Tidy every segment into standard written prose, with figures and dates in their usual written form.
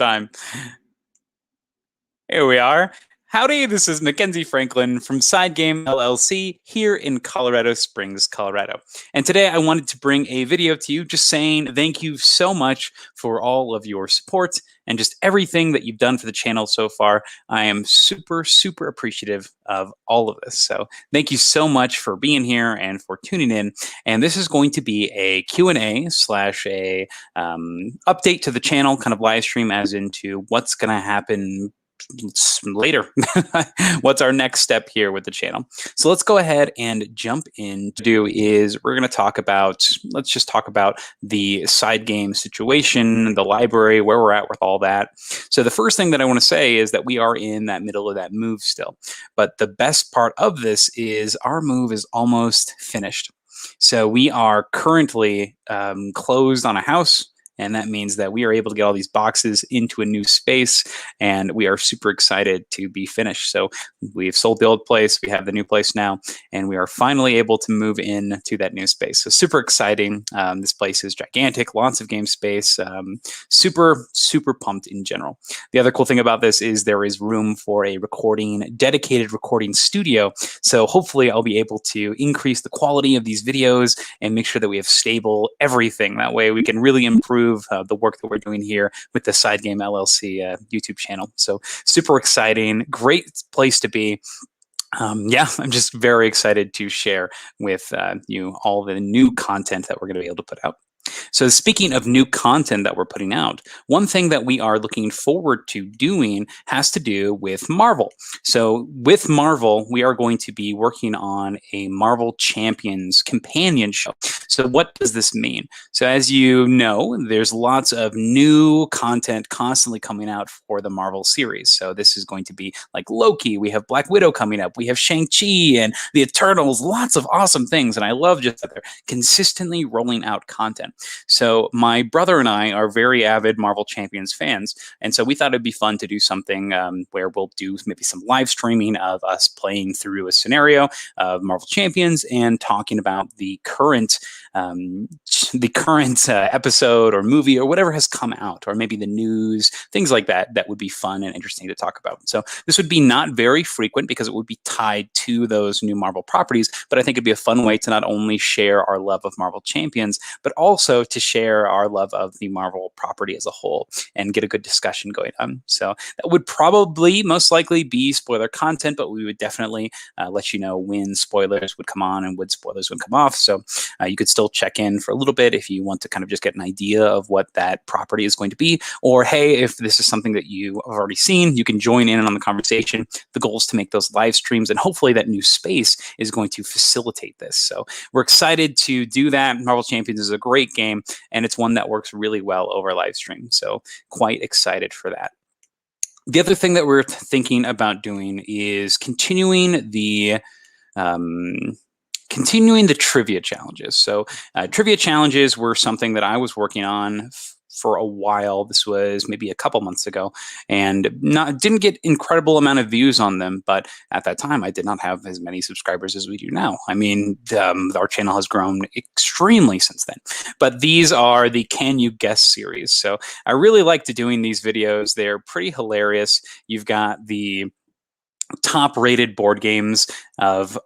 time. Here we are. Howdy, this is Mackenzie Franklin from SideGame LLC here in Colorado Springs, Colorado. And today I wanted to bring a video to you just saying thank you so much for all of your support and just everything that you've done for the channel so far. I am super, super appreciative of all of this. So thank you so much for being here and for tuning in. And this is going to be a Q&A slash a update to the channel, kind of live stream as into what's going to happen later. What's our next step here with the channel? So let's go ahead and jump in. To do is we're going to talk about, let's just talk about the side game situation, the library, where we're at with all that. So the first thing that I want to say is that we are in that middle of that move still. But the best part of this is our move is almost finished. So we are currently closed on a house. And that means that we are able to get all these boxes into a new space, and we are super excited to be finished. So we've sold the old place, we have the new place now, and we are finally able to move in to that new space. So super exciting. This place is gigantic, lots of game space, super, super pumped in general. The other cool thing about this is there is room for a dedicated recording studio. So hopefully I'll be able to increase the quality of these videos and make sure that we have stable everything. That way we can really improve the work that we're doing here with the SideGame LLC YouTube channel. So super exciting, great place to be. Yeah, I'm just very excited to share with you all the new content that we're going to be able to put out. So speaking of new content that we're putting out, one thing that we are looking forward to doing has to do with Marvel. So with Marvel, we are going to be working on a Marvel Champions companion show. So what does this mean? So as you know, there's lots of new content constantly coming out for the Marvel series. So this is going to be like Loki, we have Black Widow coming up, we have Shang-Chi and the Eternals, lots of awesome things. And I love just that they're consistently rolling out content. So my brother and I are very avid Marvel Champions fans, and so we thought it'd be fun to do something where we'll do maybe some live streaming of us playing through a scenario of Marvel Champions and talking about the current episode or movie or whatever has come out, or maybe the news, things like that. That would be fun and interesting to talk about. So this would be not very frequent because it would be tied to those new Marvel properties, but I think it'd be a fun way to not only share our love of Marvel Champions, but also to share our love of the Marvel property as a whole and get a good discussion going on. So that would probably most likely be spoiler content, but we would definitely let you know when spoilers would come on and when spoilers would come off. So you could still check in for a little bit if you want to kind of just get an idea of what that property is going to be. Or hey, if this is something that you have already seen, you can join in on the conversation. The goal is to make those live streams, and hopefully that new space is going to facilitate this. So we're excited to do that. Marvel Champions is a great game, and it's one that works really well over live stream. So quite excited for that. The other thing that we're thinking about doing is continuing the trivia challenges. So trivia challenges were something that I was working on for a while. This was maybe a couple months ago, and didn't get incredible amount of views on them. But at that time, I did not have as many subscribers as we do now. I mean, our channel has grown extremely since then. But these are the Can You Guess series. So I really liked doing these videos. They're pretty hilarious. You've got the top rated board games of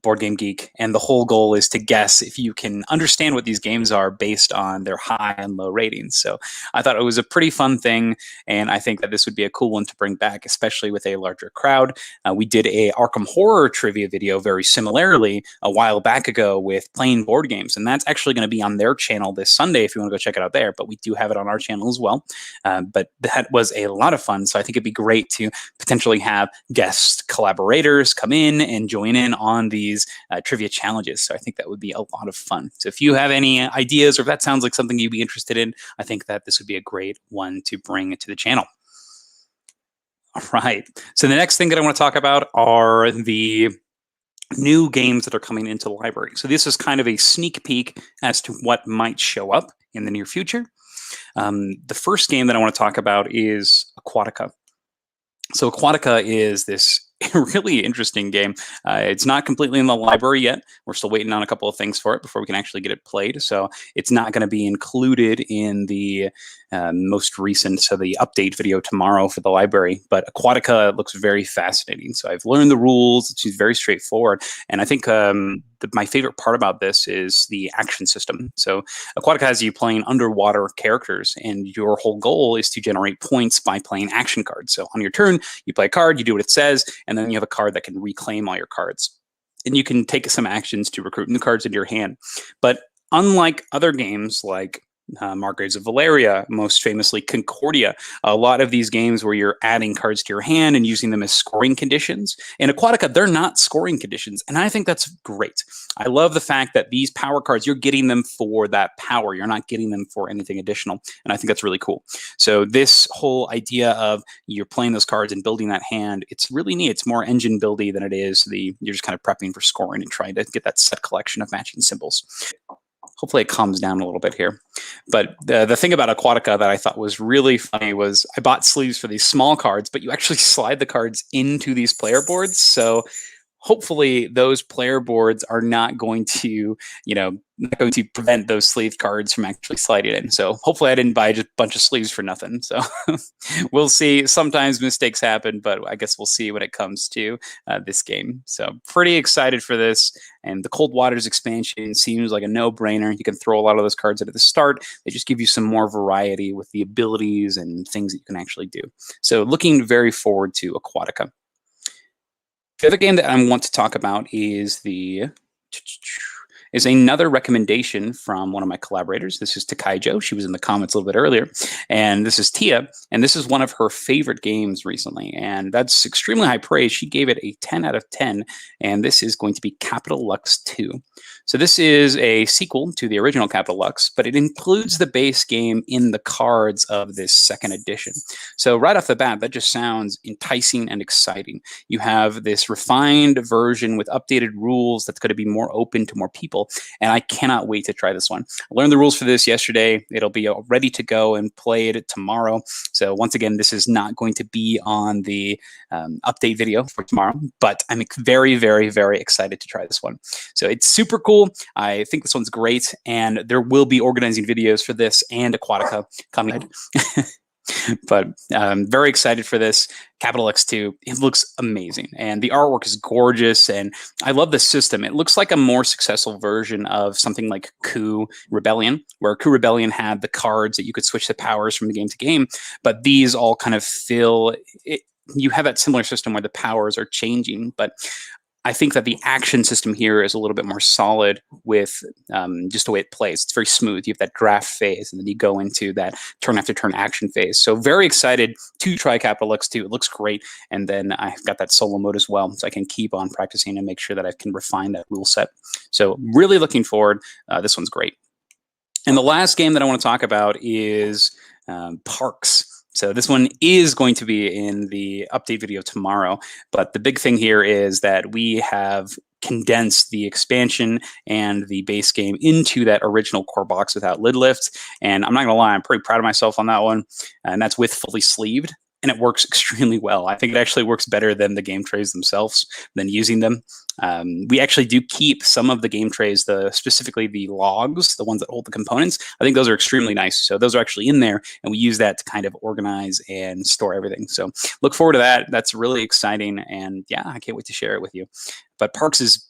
Board Game Geek, and the whole goal is to guess if you can understand what these games are based on their high and low ratings. So I thought it was a pretty fun thing, and I think that this would be a cool one to bring back, especially with a larger crowd. We did a Arkham Horror trivia video very similarly a while back ago with playing board games, and that's actually going to be on their channel this Sunday if you want to go check it out there, but we do have it on our channel as well. But that was a lot of fun, so I think it'd be great to potentially have guest collaborators come in and join in on these trivia challenges. So I think that would be a lot of fun. So if you have any ideas, or if that sounds like something you'd be interested in, I think that this would be a great one to bring to the channel. All right. So the next thing that I want to talk about are the new games that are coming into the library. So this is kind of a sneak peek as to what might show up in the near future. The first game that I want to talk about is Aquatica. So Aquatica is this really interesting game. It's not completely in the library yet. We're still waiting on a couple of things for it before we can actually get it played. So it's not going to be included in the most recent, so the update video tomorrow for the library. But Aquatica looks very fascinating. So I've learned the rules. It's very straightforward. And I think my favorite part about this is the action system. So Aquatica has you playing underwater characters, and your whole goal is to generate points by playing action cards. So on your turn, you play a card, you do what it says, and then you have a card that can reclaim all your cards. And you can take some actions to recruit new cards into your hand. But unlike other games like Margraves of Valeria, most famously Concordia, a lot of these games where you're adding cards to your hand and using them as scoring conditions. In Aquatica, they're not scoring conditions, and I think that's great. I love the fact that these power cards, you're getting them for that power. You're not getting them for anything additional, and I think that's really cool. So this whole idea of you're playing those cards and building that hand, it's really neat. It's more engine buildy than it is you're just kind of prepping for scoring and trying to get that set collection of matching symbols. Hopefully it calms down a little bit here. But the thing about Aquatica that I thought was really funny was I bought sleeves for these small cards, but you actually slide the cards into these player boards. So hopefully those player boards are not going to, not going to prevent those sleeve cards from actually sliding in. So hopefully I didn't buy just a bunch of sleeves for nothing. So we'll see. Sometimes mistakes happen, but I guess we'll see when it comes to this game. So pretty excited for this. And the Cold Waters expansion seems like a no-brainer. You can throw a lot of those cards in at the start. They just give you some more variety with the abilities and things that you can actually do. So looking very forward to Aquatica. The other game that I want to talk about is another recommendation from one of my collaborators. This is Takaijo. She was in the comments a little bit earlier. And this is Tia. And this is one of her favorite games recently. And that's extremely high praise. She gave it a 10 out of 10. And this is going to be Capital Lux 2. So this is a sequel to the original Capital Lux, but it includes the base game in the cards of this second edition. So right off the bat, that just sounds enticing and exciting. You have this refined version with updated rules that's going to be more open to more people. And I cannot wait to try this one. I learned the rules for this yesterday. It'll be ready to go and play it tomorrow. So once again, this is not going to be on the update video for tomorrow, but I'm very, very, very excited to try this one. So it's super cool. I think this one's great, and there will be organizing videos for this and Aquatica coming. But very excited for this. Capital X2, it looks amazing, and the artwork is gorgeous, and I love the system. It looks like a more successful version of something like Coup Rebellion, where Coup Rebellion had the cards that you could switch the powers from game to game, but these all kind of fill it. You have that similar system where the powers are changing, but I think that the action system here is a little bit more solid with just the way it plays. It's very smooth. You have that draft phase, and then you go into that turn after turn action phase. So very excited to try Capital Lux 2. It looks great. And then I've got that solo mode as well, so I can keep on practicing and make sure that I can refine that rule set. So really looking forward. This one's great. And the last game that I want to talk about is Parks. So this one is going to be in the update video tomorrow, but the big thing here is that we have condensed the expansion and the base game into that original core box without lid lift. And I'm not gonna lie, I'm pretty proud of myself on that one. And that's with fully sleeved. And it works extremely well. I think it actually works better than the game trays themselves, than using them. We actually do keep some of the game trays, specifically the logs, the ones that hold the components. I think those are extremely nice. So those are actually in there, and we use that to kind of organize and store everything. So look forward to that. That's really exciting, and yeah, I can't wait to share it with you. But Parks is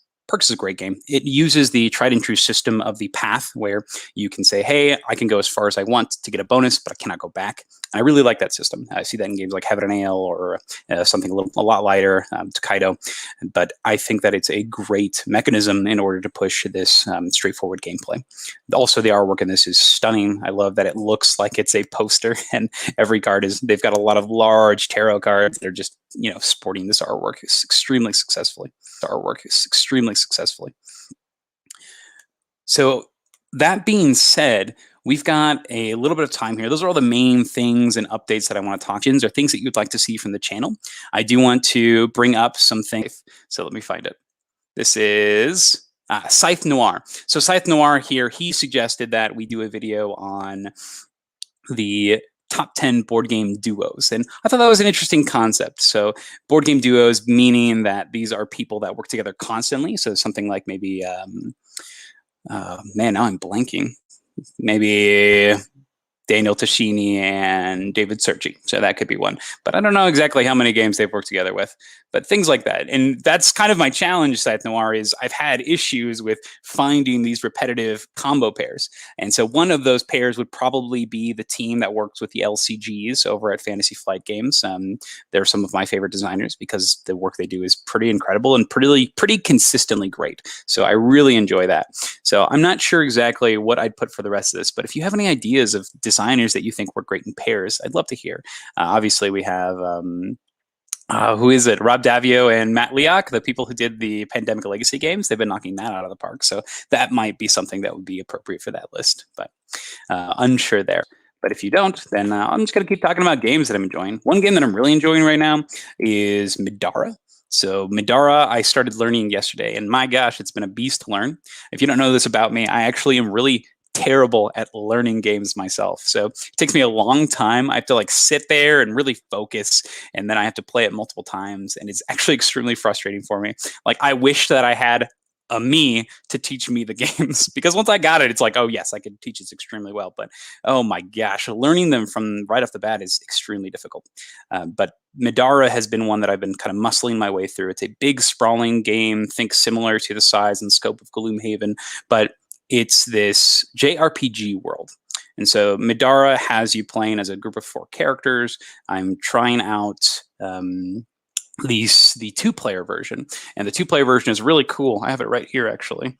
a great game. It uses the tried and true system of the path, where you can say, hey, I can go as far as I want to get a bonus, but I cannot go back. And I really like that system. I see that in games like Heaven and Ale or something a lot lighter, Tokaido. But I think that it's a great mechanism in order to push this straightforward gameplay. Also, the artwork in this is stunning. I love that it looks like it's a poster, and every card they've got a lot of large tarot cards. They're just, sporting this artwork extremely successfully. So that being said, we've got a little bit of time here. Those are all the main things and updates that I want to talk to, or things that you'd like to see from the channel. I do want to bring up some things. So let me find it. This is Scythe Noir. So Scythe Noir here, he suggested that we do a video on the top 10 board game duos. And I thought that was an interesting concept. So board game duos, meaning that these are people that work together constantly. So something like maybe, man, now I'm blanking. Maybe Daniel Tashini and David Sergi. So that could be one. But I don't know exactly how many games they've worked together with. But things like that. And that's kind of my challenge, Scythe Noir, is I've had issues with finding these repetitive combo pairs. And so one of those pairs would probably be the team that works with the LCGs over at Fantasy Flight Games. They're some of my favorite designers because the work they do is pretty incredible and pretty consistently great. So I really enjoy that. So I'm not sure exactly what I'd put for the rest of this, but if you have any ideas of designers that you think work great in pairs, I'd love to hear. Obviously, we have who is it? Rob Davio and Matt Leoc, the people who did the Pandemic Legacy games. They've been knocking that out of the park. So that might be something that would be appropriate for that list, but unsure there. But if you don't, then I'm just going to keep talking about games that I'm enjoying. One game that I'm really enjoying right now is Middara. So Middara, I started learning yesterday, and my gosh, it's been a beast to learn. If you don't know this about me, I actually am really terrible at learning games myself. So it takes me a long time. I have to like sit there and really focus, and then I have to play it multiple times, and it's actually extremely frustrating for me. Like I wish that I had a me to teach me the games, because once I got it, it's like, oh yes, I could teach it extremely well. But oh my gosh, learning them from right off the bat is extremely difficult. But Middara has been one that I've been kind of muscling my way through. It's a big, sprawling game, think similar to the size and scope of Gloomhaven, but it's this JRPG world. And so Middara has you playing as a group of 4 characters. I'm trying out the 2-player version. And the 2-player version is really cool. I have it right here, actually.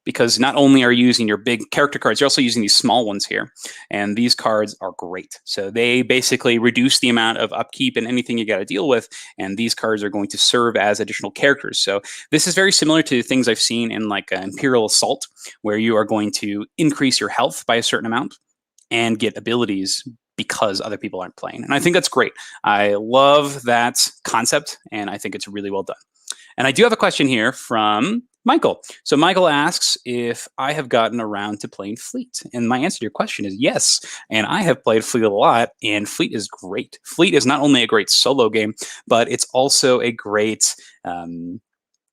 Because not only are you using your big character cards, you're also using these small ones here. And these cards are great. So they basically reduce the amount of upkeep and anything you got to deal with. And these cards are going to serve as additional characters. So this is very similar to things I've seen in like Imperial Assault, where you are going to increase your health by a certain amount and get abilities because other people aren't playing. And I think that's great. I love that concept, and I think it's really well done. And I do have a question here from Michael. So Michael asks if I have gotten around to playing Fleet. And my answer to your question is yes. And I have played Fleet a lot, and Fleet is great. Fleet is not only a great solo game, but it's also a great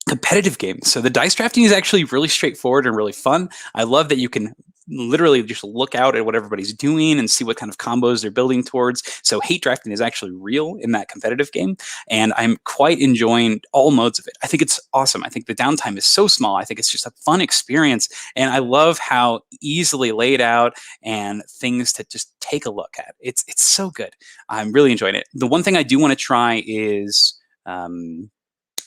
competitive game. So the dice drafting is actually really straightforward and really fun. I love that you can literally just look out at what everybody's doing and see what kind of combos they're building towards. So hate drafting is actually real in that competitive game, and I'm quite enjoying all modes of it. I think it's awesome. I think the downtime is so small. I think it's just a fun experience, and I love how easily laid out and things to just take a look at. It's so good. I'm really enjoying it. The one thing I do want to try is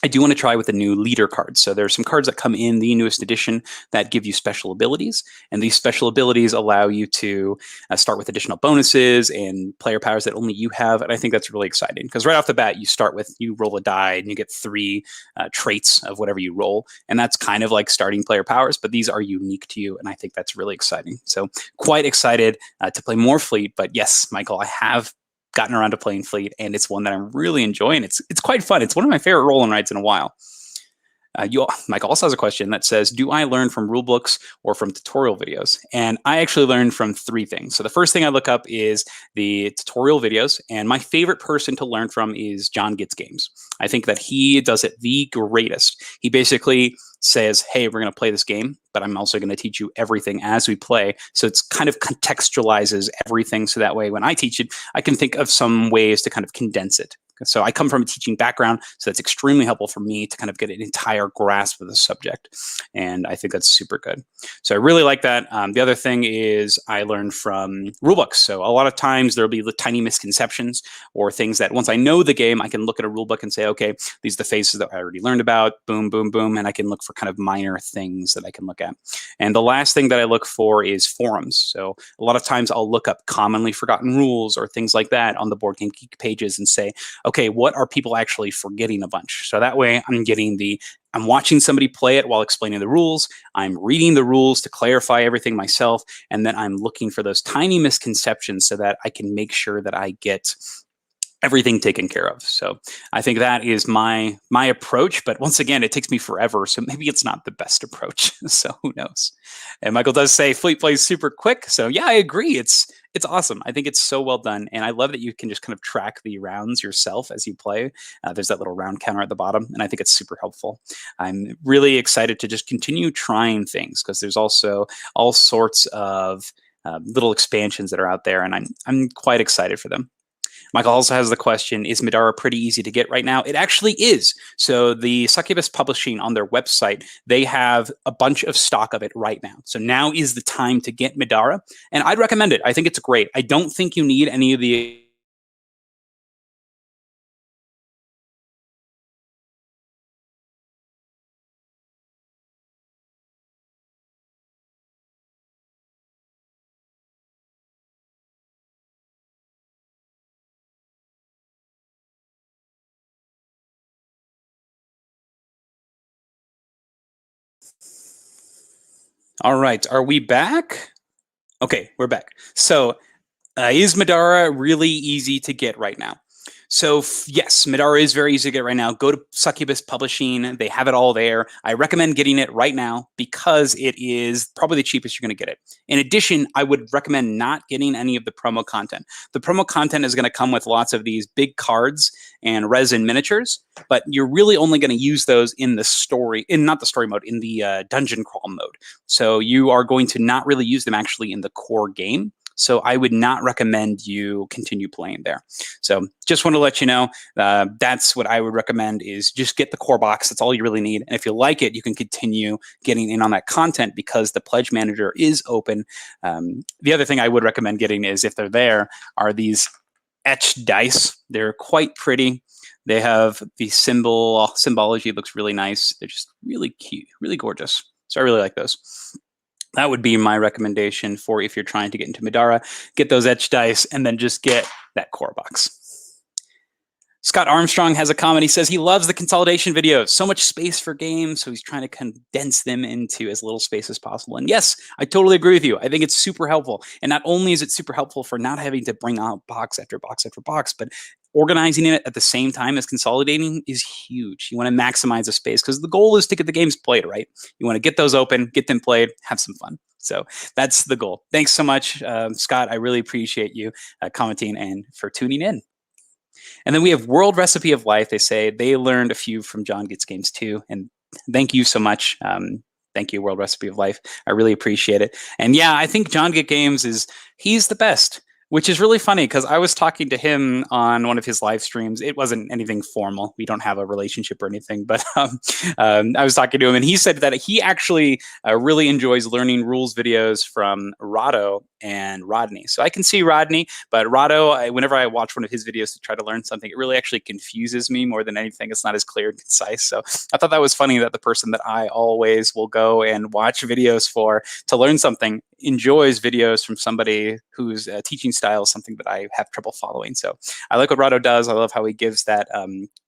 I do want to try with the new leader cards. So there's some cards that come in the newest edition that give you special abilities. And these special abilities allow you to start with additional bonuses and player powers that only you have. And I think that's really exciting because right off the bat, you roll a die and you get 3 traits of whatever you roll. And that's kind of like starting player powers, but these are unique to you. And I think that's really exciting. So quite excited to play more Fleet. But yes, Michael, I have gotten around to playing Fleet, and it's one that I'm really enjoying. It's quite fun. It's one of my favorite roll and rides in a while. Mike also has a question that says, do I learn from rule books or from tutorial videos? And I actually learn from 3 things. So the first thing I look up is the tutorial videos, and my favorite person to learn from is John Gets Games. I think that he does it the greatest. He basically says, hey, we're going to play this game, but I'm also going to teach you everything as we play. So it's kind of contextualizes everything. So that way, when I teach it, I can think of some ways to kind of condense it. So I come from a teaching background, so that's extremely helpful for me to kind of get an entire grasp of the subject. And I think that's super good. So I really like that. The other thing is I learned from rulebooks. So a lot of times there'll be the tiny misconceptions or things that once I know the game, I can look at a rulebook and say, okay, these are the phases that I already learned about, boom, boom, boom. And I can look for kind of minor things that I can look at. And the last thing that I look for is forums. So a lot of times I'll look up commonly forgotten rules or things like that on the Board Game Geek pages and say, okay, what are people actually forgetting a bunch? So that way I'm watching somebody play it while explaining the rules. I'm reading the rules to clarify everything myself. And then I'm looking for those tiny misconceptions so that I can make sure that I get everything taken care of. So I think that is my approach. But once again, it takes me forever. So maybe it's not the best approach. So who knows? And Michael does say Fleet plays super quick. So yeah, I agree. It's awesome. I think it's so well done. And I love that you can just kind of track the rounds yourself as you play. There's that little round counter at the bottom. And I think it's super helpful. I'm really excited to just continue trying things because there's also all sorts of little expansions that are out there, and I'm quite excited for them. Michael also has the question, is Middara pretty easy to get right now? It actually is. So the Succubus Publishing on their website, they have a bunch of stock of it right now. So now is the time to get Middara, and I'd recommend it. I think it's great. I don't think you need any of the All right, are we back? Okay, we're back. So is Middara really easy to get right now? So yes, Middara is very easy to get right now. Go to Succubus Publishing. They have it all there. I recommend getting it right now because it is probably the cheapest you're going to get it. In addition, I would recommend not getting any of the promo content. The promo content is going to come with lots of these big cards and resin miniatures, but you're really only going to use those in the story, not the story mode, in the dungeon crawl mode. So you are going to not really use them actually in the core game. So I would not recommend you continue playing there. So just want to let you know, that's what I would recommend, is just get the core box. That's all you really need. And if you like it, you can continue getting in on that content because the pledge manager is open. The other thing I would recommend getting is, if they're there, are these etched dice. They're quite pretty. They have the symbology looks really nice. They're just really cute, really gorgeous. So I really like those. That would be my recommendation for if you're trying to get into Middara. Get those etched dice and then just get that core box. Scott Armstrong has a comment. He says he loves the consolidation videos. So much space for games, so he's trying to condense them into as little space as possible. And yes, I totally agree with you. I think it's super helpful. And not only is it super helpful for not having to bring out box after box after box, but organizing it at the same time as consolidating is huge. You want to maximize the space because the goal is to get the games played, right? You want to get those open, get them played, have some fun. So that's the goal. Thanks so much, Scott. I really appreciate you commenting and for tuning in. And then we have World Recipe of Life. They say they learned a few from John Gets Games too. And thank you so much. Thank you, World Recipe of Life. I really appreciate it. And yeah, I think John Get Games he's the best, which is really funny because I was talking to him on one of his live streams. It wasn't anything formal. We don't have a relationship or anything, but I was talking to him and he said that he actually really enjoys learning rules videos from Rado and Rodney. So I can see Rodney, but Rado, whenever I watch one of his videos to try to learn something, it really actually confuses me more than anything. It's not as clear and concise. So I thought that was funny that the person that I always will go and watch videos for to learn something enjoys videos from somebody whose teaching style is something that I have trouble following. So I like what Rado does. I love how he gives that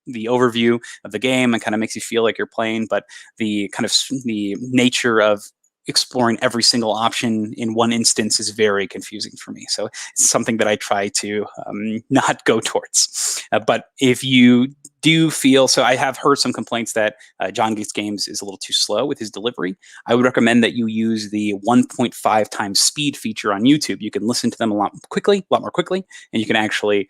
the overview of the game and kind of makes you feel like you're playing, but the kind of the nature of exploring every single option in one instance is very confusing for me. So it's something that I try to not go towards. But if you do feel, so I have heard some complaints that John Gets Games is a little too slow with his delivery. I would recommend that you use the 1.5 times speed feature on YouTube. You can listen to them a lot more quickly, and you can actually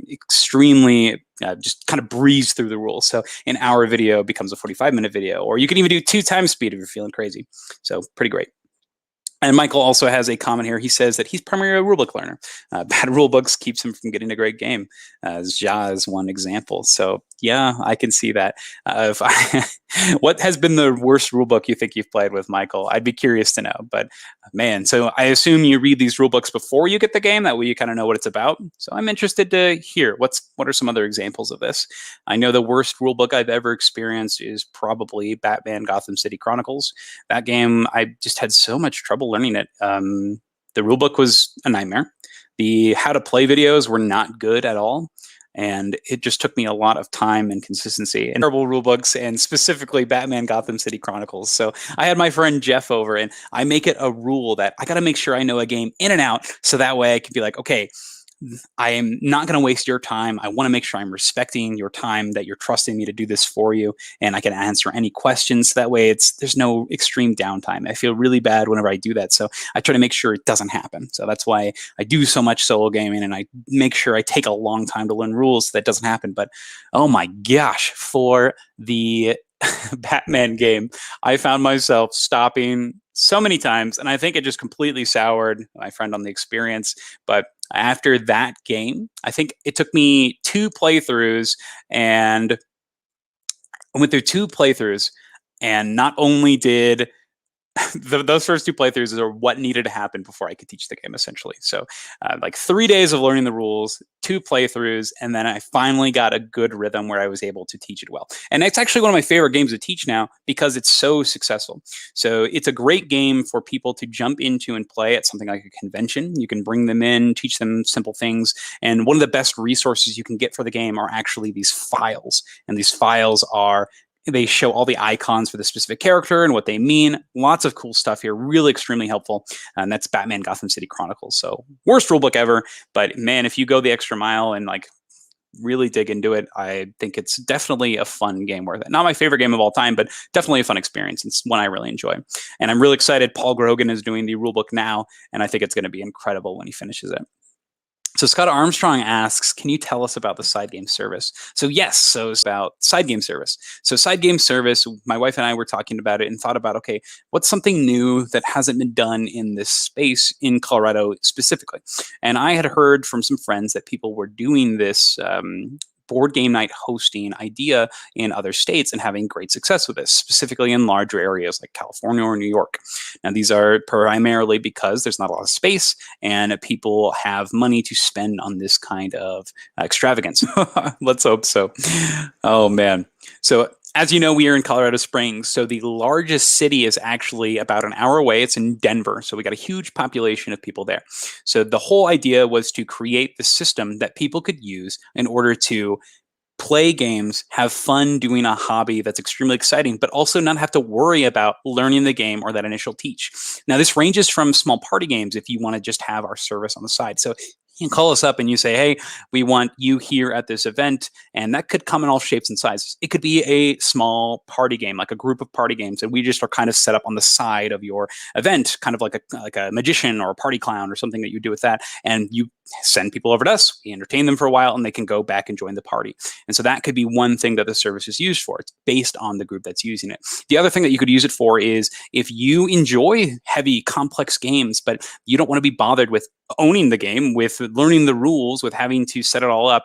extremely just kind of breeze through the rules. So an hour video becomes a 45-minute video, or you can even do 2 times speed if you're feeling crazy. So pretty great. And Michael also has a comment here. He says that he's primarily a rulebook learner. Bad rulebooks keeps him from getting a great game. Ja is one example. So yeah, I can see that. What has been the worst rulebook you think you've played with, Michael? I'd be curious to know. But man, so I assume you read these rulebooks before you get the game. That way you kind of know what it's about. So I'm interested to hear what are some other examples of this. I know the worst rulebook I've ever experienced is probably Batman Gotham City Chronicles. That game, I just had so much trouble learning it. The rulebook was a nightmare. The how to play videos were not good at all. And it just took me a lot of time and consistency and terrible rulebooks, and specifically Batman Gotham City Chronicles. So I had my friend Jeff over, and I make it a rule that I got to make sure I know a game in and out, so that way I can be like, okay, I am not going to waste your time. I want to make sure I'm respecting your time, that you're trusting me to do this for you, and I can answer any questions. So that way there's no extreme downtime. I feel really bad whenever I do that. So I try to make sure it doesn't happen. So that's why I do so much solo gaming, and I make sure I take a long time to learn rules so that doesn't happen. But oh my gosh, for the Batman game, I found myself stopping so many times, and I think it just completely soured my friend on the experience. But after that game, I think it took me 2 playthroughs, and I went through 2 playthroughs, and not only did those first 2 playthroughs are what needed to happen before I could teach the game, essentially. So, like 3 days of learning the rules, 2 playthroughs, and then I finally got a good rhythm where I was able to teach it well. And it's actually one of my favorite games to teach now because it's so successful. So, it's a great game for people to jump into and play at something like a convention. You can bring them in, teach them simple things. And one of the best resources you can get for the game are actually these files. And these files they show all the icons for the specific character and what they mean. Lots of cool stuff here. Really extremely helpful. And that's Batman Gotham City Chronicles. So worst rulebook ever. But man, if you go the extra mile and like really dig into it, I think it's definitely a fun game worth it. Not my favorite game of all time, but definitely a fun experience. It's one I really enjoy. And I'm really excited. Paul Grogan is doing the rulebook now, and I think it's going to be incredible when he finishes it. So Scott Armstrong asks, can you tell us about the SideGame service? So yes, so it's about SideGame service. So SideGame service, my wife and I were talking about it and thought about, okay, what's something new that hasn't been done in this space in Colorado specifically? And I had heard from some friends that people were doing this board game night hosting idea in other states and having great success with this, specifically in larger areas like California or New York. Now, these are primarily because there's not a lot of space and people have money to spend on this kind of extravagance. Let's hope so. Oh, man. So as you know, we are in Colorado Springs. So the largest city is actually about an hour away. It's in Denver. So we got a huge population of people there. So the whole idea was to create the system that people could use in order to play games, have fun doing a hobby that's extremely exciting, but also not have to worry about learning the game or that initial teach. Now, this ranges from small party games if you want to just have our service on the side. So you can call us up and you say, hey, we want you here at this event. And that could come in all shapes and sizes. It could be a small party game, like a group of party games. And we just are kind of set up on the side of your event, kind of like a magician or a party clown or something that you do with that. And you send people over to us, we entertain them for a while, and they can go back and join the party. And so that could be one thing that the service is used for. It's based on the group that's using it. The other thing that you could use it for is if you enjoy heavy, complex games, but you don't want to be bothered with owning the game, with learning the rules, with having to set it all up,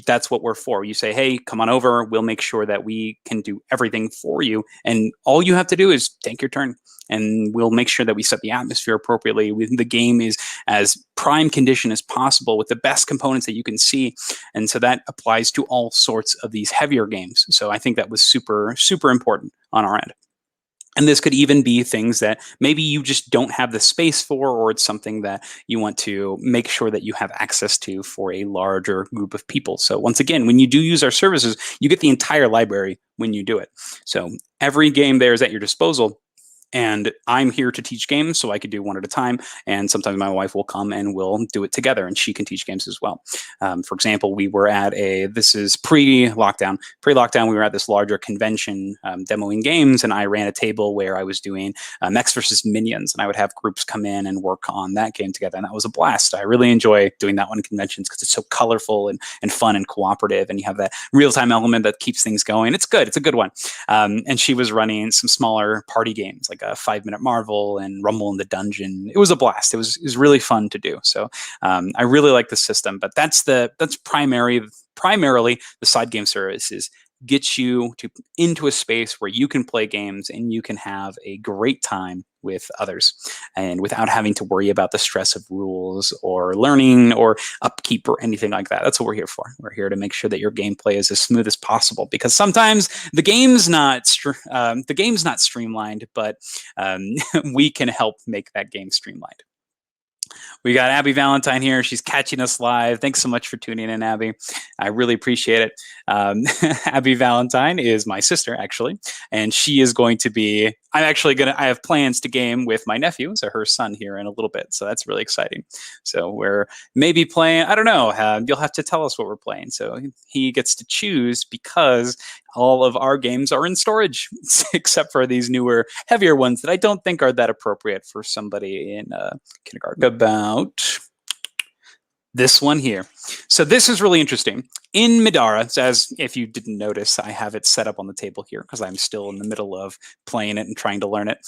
that's what we're for. You say, hey, come on over. We'll make sure that we can do everything for you. And all you have to do is take your turn. And we'll make sure that we set the atmosphere appropriately. The game is as prime condition as possible with the best components that you can see. And so that applies to all sorts of these heavier games. So I think that was super, super important on our end. And this could even be things that maybe you just don't have the space for, or it's something that you want to make sure that you have access to for a larger group of people. So once again, when you do use our services, you get the entire library when you do it. So every game there is at your disposal. And I'm here to teach games, so I could do one at a time. And sometimes my wife will come and we'll do it together, and she can teach games as well. For example, we were at this is pre-lockdown. Pre-lockdown, we were at this larger convention demoing games, and I ran a table where I was doing Mechs versus Minions, and I would have groups come in and work on that game together. And that was a blast. I really enjoy doing that one in conventions because it's so colorful and fun and cooperative, and you have that real-time element that keeps things going. It's good. It's a good one. And she was running some smaller party games, like a 5-Minute Marvel and Rumble in the Dungeon. It was a blast. It was really fun to do. So I really like the system, but that's primarily the SideGame services get you into a space where you can play games and you can have a great time with others, and without having to worry about the stress of rules or learning or upkeep or anything like that. That's what we're here for. We're here to make sure that your gameplay is as smooth as possible, because sometimes the game's not streamlined, but we can help make that game streamlined. We got Abby Valentine here. She's catching us live. Thanks so much for tuning in, Abby. I really appreciate it. Abby Valentine is my sister, actually, and she is going to be, I have plans to game with my nephew, so her son, here in a little bit. So that's really exciting. So we're maybe playing, I don't know, you'll have to tell us what we're playing. So he gets to choose because all of our games are in storage, except for these newer, heavier ones that I don't think are that appropriate for somebody in kindergarten. About This one here. So this is really interesting. In Middara, so as if you didn't notice, I have it set up on the table here because I'm still in the middle of playing it and trying to learn it.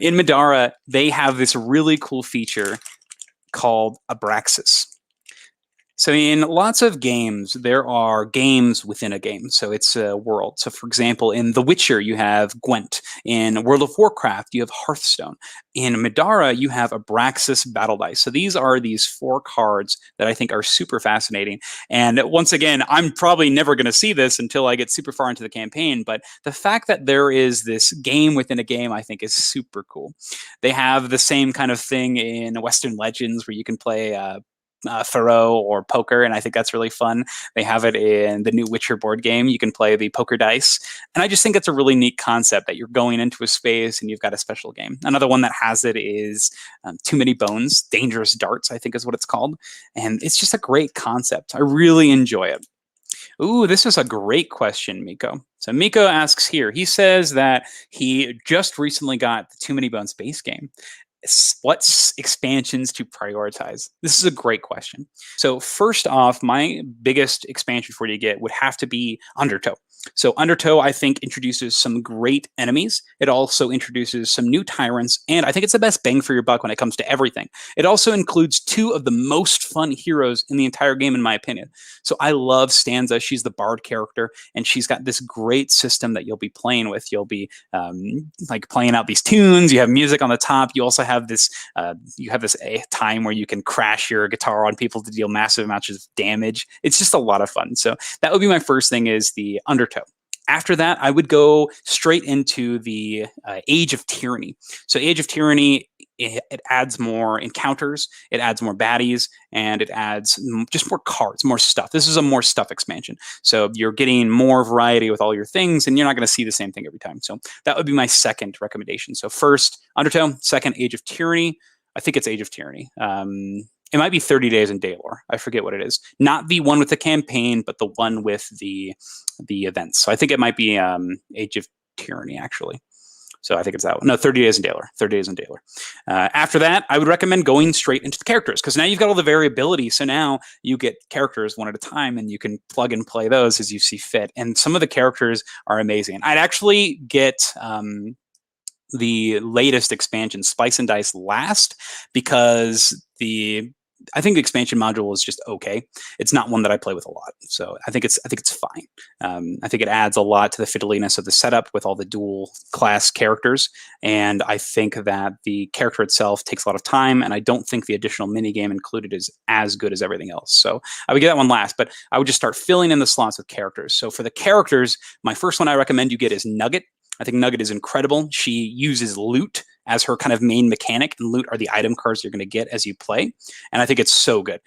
In Middara, they have this really cool feature called Abbraxxis. So in lots of games, there are games within a game. So it's a world. So for example, in The Witcher, you have Gwent. In World of Warcraft, you have Hearthstone. In Middara, you have Abbraxxis Battle Dice. So these are these 4 cards that I think are super fascinating. And once again, I'm probably never going to see this until I get super far into the campaign. But the fact that there is this game within a game, I think is super cool. They have the same kind of thing in Western Legends where you can play Faro or poker, and I think that's really fun. They have it in the new Witcher board game. You can play the poker dice, and I just think it's a really neat concept that you're going into a space and you've got a special game. Another one that has it is Too Many Bones, Dangerous Darts, I think is what it's called, and it's just a great concept. I really enjoy it. Ooh, this is a great question, Miko. So Miko asks here, he says that he just recently got the Too Many Bones base game. What expansions to prioritize? This is a great question. So first off, my biggest expansion for you to get would have to be Undertow. So Undertow, I think, introduces some great enemies. It also introduces some new tyrants, and I think it's the best bang for your buck when it comes to everything. It also includes 2 of the most fun heroes in the entire game, in my opinion. So I love Stanza. She's the bard character, and she's got this great system that you'll be playing with. You'll be like playing out these tunes. You have music on the top. You also have this time where you can crash your guitar on people to deal massive amounts of damage. It's just a lot of fun. So that would be my first thing, is the Undertow. After that, I would go straight into the Age of Tyranny. So Age of Tyranny, it adds more encounters, it adds more baddies, and it adds just more cards, more stuff. This is a more stuff expansion. So you're getting more variety with all your things, and you're not going to see the same thing every time. So that would be my second recommendation. So first, Undertow. Second, Age of Tyranny. I think it's Age of Tyranny. It might be 30 Days in Daylore. I forget what it is. Not the one with the campaign, but the one with the events. So I think it might be Age of Tyranny, actually. So I think it's that one. No, 30 Days in Daylore. 30 Days in Daylore. After that, I would recommend going straight into the characters, because now you've got all the variability. So now you get characters one at a time, and you can plug and play those as you see fit. And some of the characters are amazing. I'd actually get the latest expansion, Spice and Dice, last, because I think the expansion module is just okay. It's not one that I play with a lot, so I think it's fine. I think it adds a lot to the fiddliness of the setup with all the dual class characters, and I think that the character itself takes a lot of time, and I don't think the additional mini game included is as good as everything else. So I would get that one last, but I would just start filling in the slots with characters. So for the characters, my first one I recommend you get is Nugget. I think Nugget is incredible. She uses loot as her kind of main mechanic, and loot are the item cards you're going to get as you play. And I think it's so good,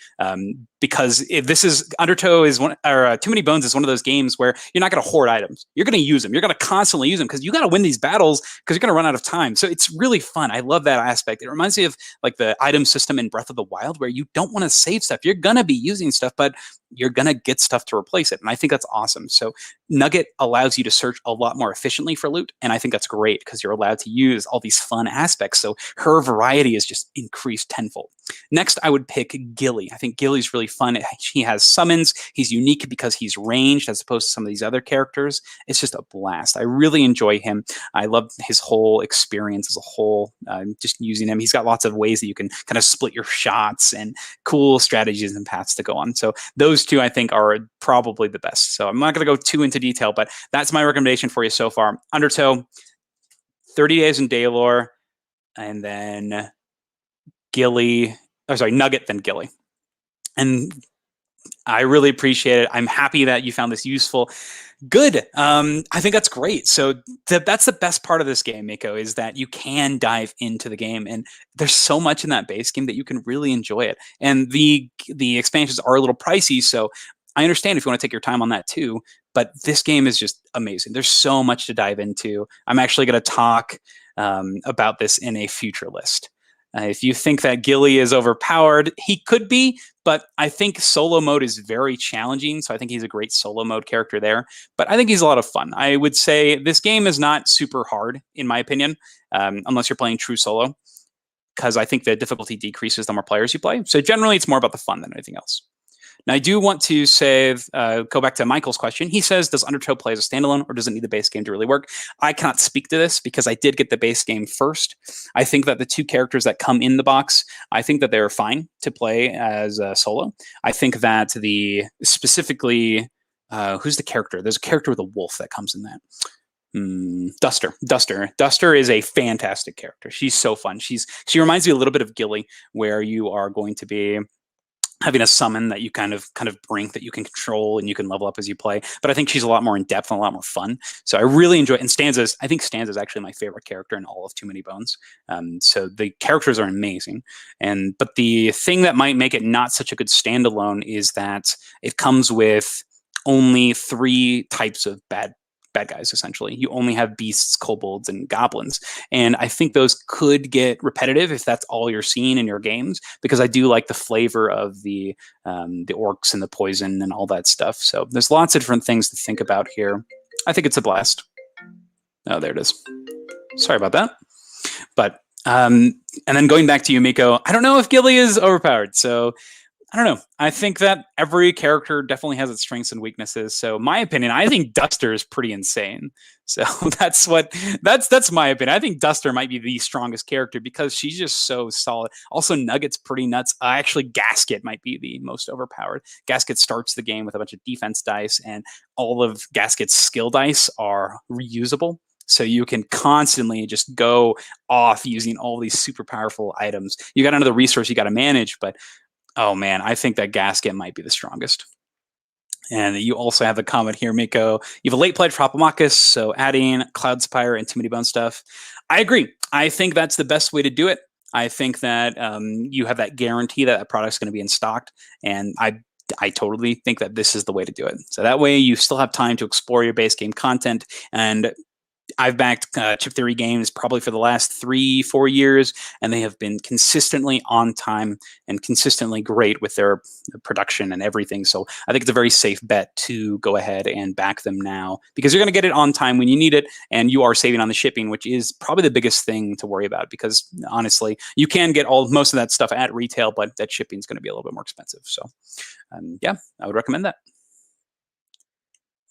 because if this is Undertow is one, or Too Many Bones is one of those games where you're not going to hoard items. You're going to use them. You're going to constantly use them, because you got to win these battles, because you're going to run out of time. So it's really fun. I love that aspect. It reminds me of like the item system in Breath of the Wild, where you don't want to save stuff. You're going to be using stuff, but you're going to get stuff to replace it. And I think that's awesome. So Nugget allows you to search a lot more efficiently for loot. And I think that's great, because you're allowed to use all these fun aspects. So her variety is just increased tenfold. Next, I would pick Gilly. I think Gilly's really fun. He has summons. He's unique because he's ranged as opposed to some of these other characters. It's just a blast. I really enjoy him. I love his whole experience as a whole, just using him. He's got lots of ways that you can kind of split your shots and cool strategies and paths to go on. So those 2, I think, are probably the best. So I'm not going to go too into detail, but that's my recommendation for you so far. Undertow, 30 Days in Daylore, and then Nugget, then Gilly. And I really appreciate it. I'm happy that you found this useful. Good. I think that's great. So that's the best part of this game, Miko, is that you can dive into the game, and there's so much in that base game that you can really enjoy it. And the expansions are a little pricey, so I understand if you want to take your time on that too, but this game is just amazing. There's so much to dive into. I'm actually going to talk about this in a future list. If you think that Gilly is overpowered, he could be, but I think solo mode is very challenging, so I think he's a great solo mode character there. But I think he's a lot of fun. I would say this game is not super hard, in my opinion, unless you're playing true solo, because I think the difficulty decreases the more players you play. So generally, it's more about the fun than anything else. Now, I do want to go back to Michael's question. He says, does Undertow play as a standalone, or does it need the base game to really work? I cannot speak to this because I did get the base game first. I think that the 2 characters that come in the box, I think that they're fine to play as solo. I think that specifically, who's the character? There's a character with a wolf that comes in that. Duster is a fantastic character. She's so fun. She reminds me a little bit of Gilly, where you are going to be having a summon that you kind of bring that you can control and you can level up as you play. But I think she's a lot more in depth and a lot more fun. So I really enjoy it. And I think Stanza's actually my favorite character in all of Too Many Bones. So the characters are amazing. But the thing that might make it not such a good standalone is that it comes with only 3 types of bad guys, essentially. You only have beasts, kobolds, and goblins. And I think those could get repetitive if that's all you're seeing in your games, because I do like the flavor of the orcs and the poison and all that stuff. So there's lots of different things to think about here. I think it's a blast. Oh, there it is. Sorry about that. But, and then going back to you, Miko, I don't know if Gilly is overpowered. So I don't know. I think that every character definitely has its strengths and weaknesses. So my opinion, I think Duster is pretty insane. So that's my opinion. I think Duster might be the strongest character because she's just so solid. Also, Nugget's pretty nuts. Actually, Gasket might be the most overpowered. Gasket starts the game with a bunch of defense dice, and all of Gasket's skill dice are reusable. So you can constantly just go off using all these super powerful items. You got another resource you got to manage, but oh man, I think that Gasket might be the strongest. And you also have the comment here, Miko. You have a late pledge for Hoplomachus, so adding Cloudspire and Too Many Bones stuff. I agree. I think that's the best way to do it. I think that you have that guarantee that that product's going to be in stock, and I totally think that this is the way to do it. So that way you still have time to explore your base game content. And I've backed Chip Theory games probably for the last 3-4 years, and they have been consistently on time and consistently great with their production and everything. So I think it's a very safe bet to go ahead and back them now, because you're going to get it on time when you need it, and you are saving on the shipping, which is probably the biggest thing to worry about, because honestly, you can get most of that stuff at retail, but that shipping is going to be a little bit more expensive. So yeah, I would recommend that.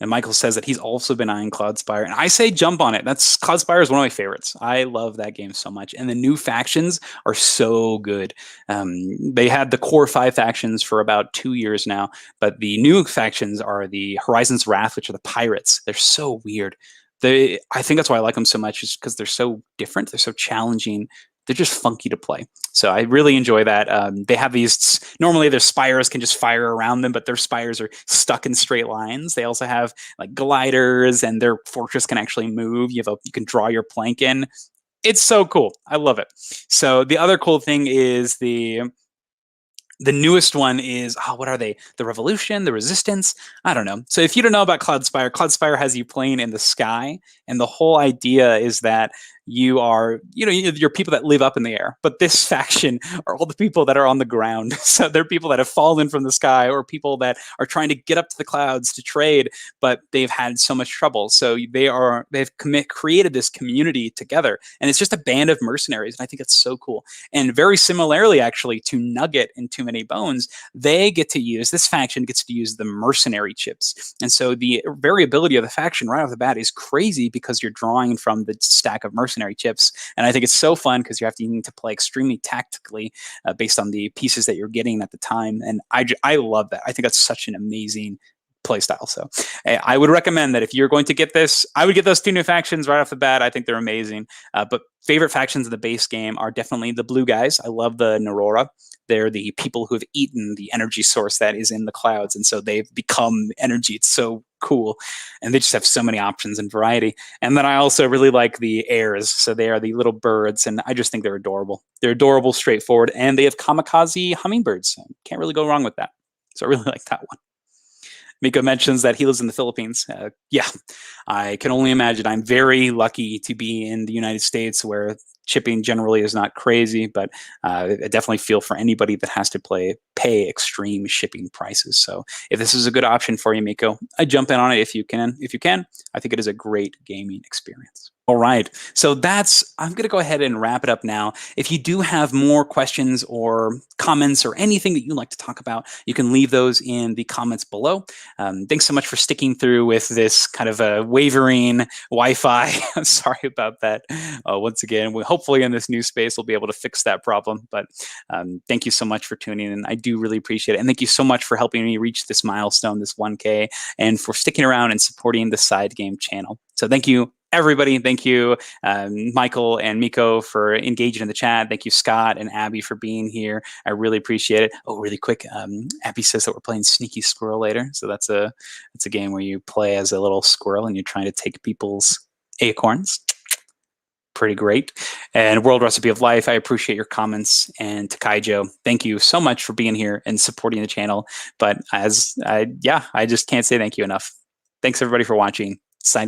And Michael says that he's also been eyeing Cloudspire. And I say jump on it. Cloudspire is one of my favorites. I love that game so much. And the new factions are so good. They had the core 5 factions for about 2 years now. But the new factions are the Horizon's Wrath, which are the pirates. They're so weird. I think that's why I like them so much, is because they're so different. They're so challenging. They're just funky to play. So I really enjoy that. They have these, normally their spires can just fire around them, but their spires are stuck in straight lines. They also have like gliders, and their fortress can actually move. You can draw your plank in. It's so cool. I love it. So the other cool thing is the newest one is, what are they? The Revolution, the Resistance? I don't know. So if you don't know about Cloudspire, Cloudspire has you playing in the sky. And the whole idea is that you're people that live up in the air. But this faction are all the people that are on the ground. So they're people that have fallen from the sky, or people that are trying to get up to the clouds to trade, but they've had so much trouble. So they've created this community together. And it's just a band of mercenaries. And I think it's so cool. And very similarly, actually, to Nugget and Too Many Bones, this faction gets to use the mercenary chips. And so the variability of the faction right off the bat is crazy, because you're drawing from the stack of mercenary chips. And I think it's so fun because you need to play extremely tactically based on the pieces that you're getting at the time. And I love that. I think that's such an amazing playstyle. So I would recommend that if you're going to get this, I would get those 2 new factions right off the bat. I think they're amazing. But favorite factions in the base game are definitely the blue guys. I love the Narora. They're the people who have eaten the energy source that is in the clouds. And so they've become energy. It's so cool. And they just have so many options and variety. And then I also really like the airs. So they are the little birds. And I just think they're adorable. They're adorable, straightforward. And they have kamikaze hummingbirds. Can't really go wrong with that. So I really like that one. Miko mentions that he lives in the Philippines. Yeah, I can only imagine. I'm very lucky to be in the United States, where shipping generally is not crazy, but I definitely feel for anybody that has to pay extreme shipping prices. So if this is a good option for you, Miko, I jump in on it if you can. If you can, I think it is a great gaming experience. All right. So I'm going to go ahead and wrap it up now. If you do have more questions or comments or anything that you'd like to talk about, you can leave those in the comments below. Thanks so much for sticking through with this kind of a wavering Wi-Fi. I'm sorry about that. Once again, hopefully in this new space, we'll be able to fix that problem. But thank you so much for tuning in. I do really appreciate it. And thank you so much for helping me reach this milestone, this 1K, and for sticking around and supporting the SideGame channel. So thank you, everybody. Thank you, Michael and Miko, for engaging in the chat. Thank you, Scott and Abby, for being here. I really appreciate it. Oh, really quick, Abby says that we're playing Sneaky Squirrel later. So that's a game where you play as a little squirrel and you're trying to take people's acorns. Pretty great. And World Recipe of Life, I appreciate your comments. And Takaijo, thank you so much for being here and supporting the channel. But I just can't say thank you enough. Thanks everybody for watching. Sign